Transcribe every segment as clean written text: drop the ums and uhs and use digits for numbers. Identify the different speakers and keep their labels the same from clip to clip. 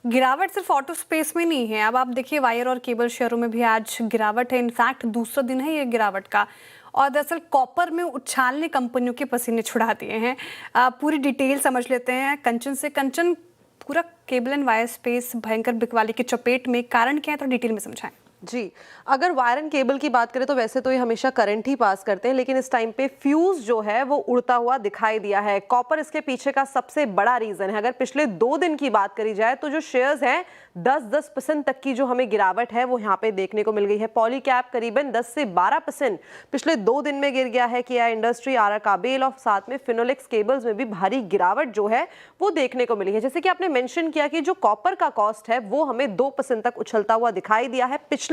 Speaker 1: गिरावट सिर्फ auto space में नहीं है, अब आप देखिए वायर और केबल शेयरों में भी आज गिरावट है। इनफैक्ट दूसरा दिन है ये गिरावट का। और दरअसल कॉपर में उछाल ने कंपनियों के पसीने छुड़ा दिए हैं। पूरी डिटेल समझ लेते हैं कंचन से। कंचन, पूरा केबल एंड वायर स्पेस भयंकर बिकवाली की चपेट में, कारण क्या है, तो डिटेल में समझाएं।
Speaker 2: जी, अगर वायर एंड केबल की बात करें तो वैसे तो ये हमेशा करंट ही पास करते हैं, लेकिन इस टाइम पे फ्यूज जो है वो उड़ता हुआ दिखाई दिया है। कॉपर इसके पीछे का सबसे बड़ा रीजन है। अगर पिछले 2 दिन की बात करी जाए तो जो शेयर्स हैं 10% तक की जो हमें गिरावट है वो यहाँ पे देखने को मिल गई है। पॉलीकैब करीबन 10 से 12% पिछले 2 दिन में गिर गया है। किया इंडस्ट्री, आराकाबेल और साथ में फिनोलेक्स केबल्स में भी भारी गिरावट जो है वो देखने को मिली है। जैसे कि आपने मेंशन किया कि जो कॉपर का कॉस्ट है वो हमें 2% तक उछलता हुआ दिखाई दिया है। पिछले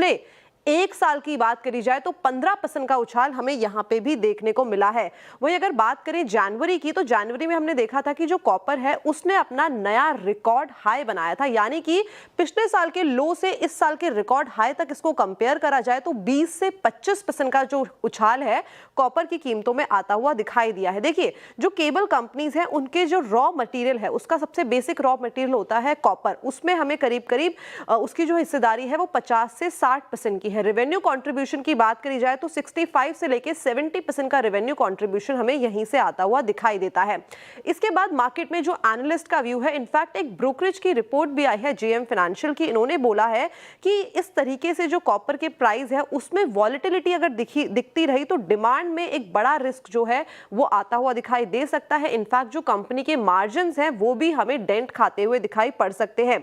Speaker 2: 1 साल की बात करी जाए तो 15% का उछाल हमें यहां पे भी देखने को मिला है। वहीं अगर बात करें जनवरी की, तो जनवरी में हमने देखा था कि जो कॉपर है उसने अपना नया रिकॉर्ड हाई बनाया था। यानी कि पिछले साल के लो से इस साल के रिकॉर्ड हाई तक इसको कंपेयर करा जाए तो 20 से 25% का जो उछाल है कॉपर की कीमतों में आता हुआ दिखाई दिया है। देखिए, जो केबल कंपनीज हैं उनके जो रॉ मटेरियल है उसका सबसे बेसिक रॉ मटेरियल होता है कॉपर। उसमें हमें करीब करीब उसकी जो हिस्सेदारी है वो 50 से 60% की है। रेवेन्यू कंट्रीब्यूशन की बात करी जाए तो 65 से लेके 70% का रेवेन्यू कंट्रीब्यूशन हमें यहीं से आता हुआ दिखाई देता है। इसके बाद मार्केट में जो एनालिस्ट का व्यू है, इनफैक्ट एक ब्रोकरेज की रिपोर्ट भी आई है जेएम फाइनेंशियल की। इन्होंने बोला है कि इस तरीके से जो कॉपर के प्राइस है उसमें वॉलेटिलिटी अगर दिखती रही तो डिमांड में एक बड़ा रिस्क जो है वो आता हुआ दिखाई दे सकता है। इनफैक्ट जो कंपनी के मार्जिन्स हैं वो भी हमें डेंट खाते हुए दिखाई पड़ सकते हैं।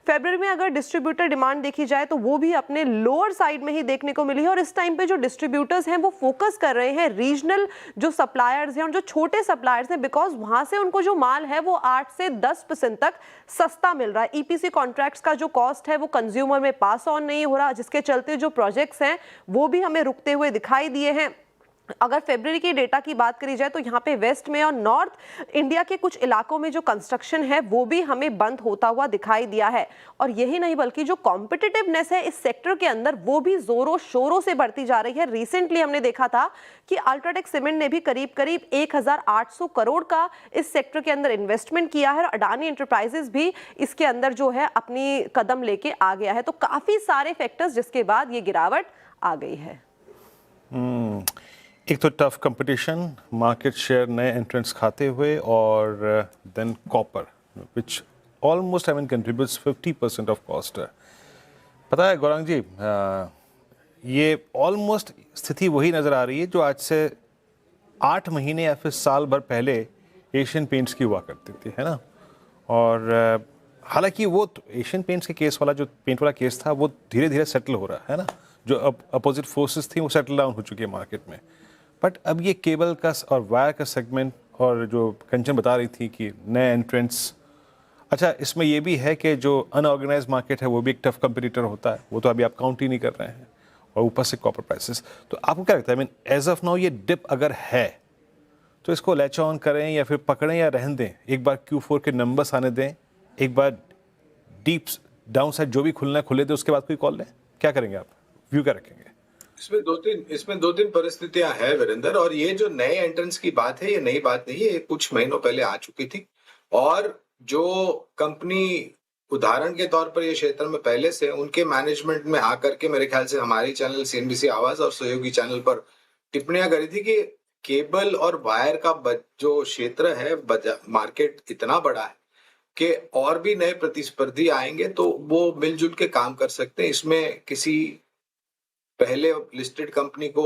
Speaker 2: फरवरी में अगर डिस्ट्रीब्यूटर डिमांड देखी जाए तो वो भी अपने लोअर साइड में ही देखने को मिली है। और इस टाइम पे जो डिस्ट्रीब्यूटर्स हैं वो फोकस कर रहे हैं रीजनल जो सप्लायर्स हैं और जो छोटे सप्लायर्स हैं, बिकॉज वहां से उनको जो माल है वो 8 से 10% तक सस्ता मिल रहा है। ईपीसी कॉन्ट्रैक्ट्स का जो कॉस्ट है वो कंज्यूमर में पास ऑन नहीं हो रहा, जिसके चलते जो प्रोजेक्ट्स हैं वो भी हमें रुकते हुए दिखाई दिए हैं। अगर फरवरी की डेटा की बात करी जाए तो यहाँ पे वेस्ट में और नॉर्थ इंडिया के कुछ इलाकों में जो कंस्ट्रक्शन है वो भी हमें बंद होता हुआ दिखाई दिया है। और यही नहीं बल्कि जो कॉम्पिटिटिवनेस है इस सेक्टर के अंदर वो भी जोरों शोरों से बढ़ती जा रही है। रिसेंटली हमने देखा था कि अल्ट्राटेक सीमेंट ने भी करीब करीब 1800 करोड़ का इस सेक्टर के अंदर इन्वेस्टमेंट किया है और अडानी एंटरप्राइजेस भी इसके अंदर जो है अपनी कदम लेके आ गया है। तो काफी सारे फैक्टर्स जिसके बाद ये गिरावट आ गई है।
Speaker 3: एक तो टफ कंपटीशन, मार्केट शेयर नए एंट्रेंट्स खाते हुए, और than copper which almost contributes 50% of cost. पता है गौरांग जी, ये ऑलमोस्ट स्थिति वही नज़र आ रही है जो आज से 8 महीने या फिर साल भर पहले एशियन पेंट्स की हुआ करती थी, है ना। और हालांकि वो एशियन पेंट्स के केस वाला जो पेंट वाला केस था वो धीरे धीरे सेटल हो रहा है ना। जो अपोजिट फोर्सेस थी वो सेटल डाउन हो चुकी है मार्केट में। बट अब ये केबल का और वायर का सेगमेंट, और जो कंचन बता रही थी कि नए एंट्रेंट्स, अच्छा इसमें ये भी है कि जो अनऑर्गेनाइज मार्केट है वो भी एक टफ कंपटीटर होता है, वो तो अभी आप काउंट ही नहीं कर रहे हैं, और ऊपर से कॉपर प्राइसेस। तो आपको क्या लगता है, I mean as of now ये डिप अगर है तो इसको लैच ऑन करें या फिर पकड़ें या रहन दें? एक बार Q4 के नंबर्स आने दें, एक बार डीप डाउन साइड जो भी खुलना है खुले दें, उसके बाद कोई कॉल लें? क्या करेंगे आप, व्यू क्या रखेंगे?
Speaker 4: इसमें दो तीन परिस्थितियां हैं वीरेंद्र, और ये जो नए एंट्रेंस की बात है ये नई बात नहीं है, ये कुछ महीनों पहले आ चुकी थी। और जो कंपनी उदाहरण के तौर पर ये क्षेत्र में पहले से उनके मैनेजमेंट में आकर के मेरे ख्याल से हमारी चैनल सीएनबीसी आवाज और सहयोगी चैनल पर टिप्पणियां करी थी कि केबल और वायर का जो क्षेत्र है मार्केट इतना बड़ा है कि और भी नए प्रतिस्पर्धी आएंगे तो वो मिलजुल के काम कर सकते हैं। इसमें किसी पहले लिस्टेड कंपनी को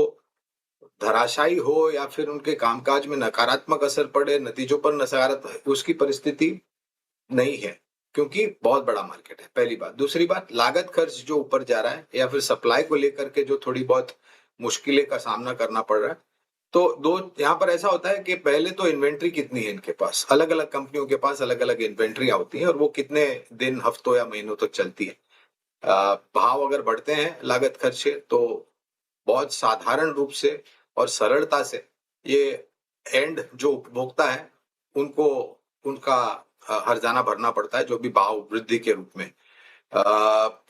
Speaker 4: धराशायी हो या फिर उनके कामकाज में नकारात्मक असर पड़े, नतीजों पर नकारात्मक, उसकी परिस्थिति नहीं है, क्योंकि बहुत बड़ा मार्केट है, पहली बात। दूसरी बात, लागत खर्च जो ऊपर जा रहा है या फिर सप्लाई को लेकर के जो थोड़ी बहुत मुश्किलें का सामना करना पड़ रहा है, तो यहाँ पर ऐसा होता है कि पहले तो इन्वेंट्री कितनी है इनके पास, अलग अलग कंपनियों के पास अलग अलग इन्वेंट्री होती है और वो कितने दिन, हफ्तों या महीनों तक चलती है। भाव अगर बढ़ते हैं लागत खर्चे तो बहुत साधारण रूप से और सरलता से ये एंड जो उपभोक्ता है उनको उनका हर्जाना भरना पड़ता है, जो भी भाव वृद्धि के रूप में।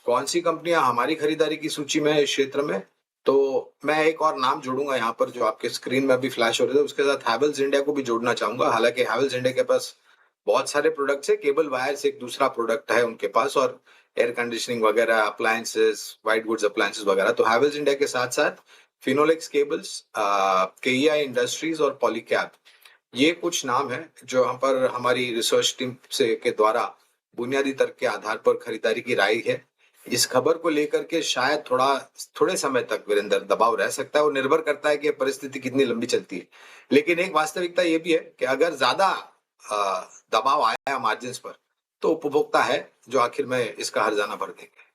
Speaker 4: कौन सी कंपनियां हमारी खरीदारी की सूची में है इस क्षेत्र में, तो मैं एक और नाम जोड़ूंगा यहाँ पर जो आपके स्क्रीन में अभी फ्लैश हो रहे थे, उसके साथ हैवेल्स इंडिया को भी जोड़ना चाहूंगा। हालांकि हैवेल्स इंडिया के पास बहुत सारे प्रोडक्ट्स है, केबल वायर्स एक दूसरा प्रोडक्ट है उनके पास, और एयर कंडीशनिंग वगैरह, अप्लायंसेस, वाइट गुड्स अप्लायंसेस वगैरह। तो हैवेल्स इंडिया के साथ साथ फिनोलेक्स केबल्स, केईआई इंडस्ट्रीज और पॉलीकैब, ये कुछ नाम है जो हम पर हमारी रिसर्च टीम से के द्वारा बुनियादी तर्क के आधार पर खरीदारी की राय है। इस खबर को लेकर के शायद थोड़े समय तक वीरेंद्र दबाव रह सकता है, वो निर्भर करता है कि परिस्थिति कितनी लंबी चलती है। लेकिन एक वास्तविकता ये भी है कि अगर ज्यादा दबाव आया मार्जिन पर, तो उपभोक्ता है जो आखिर में इसका हर्जाना भर देंगे।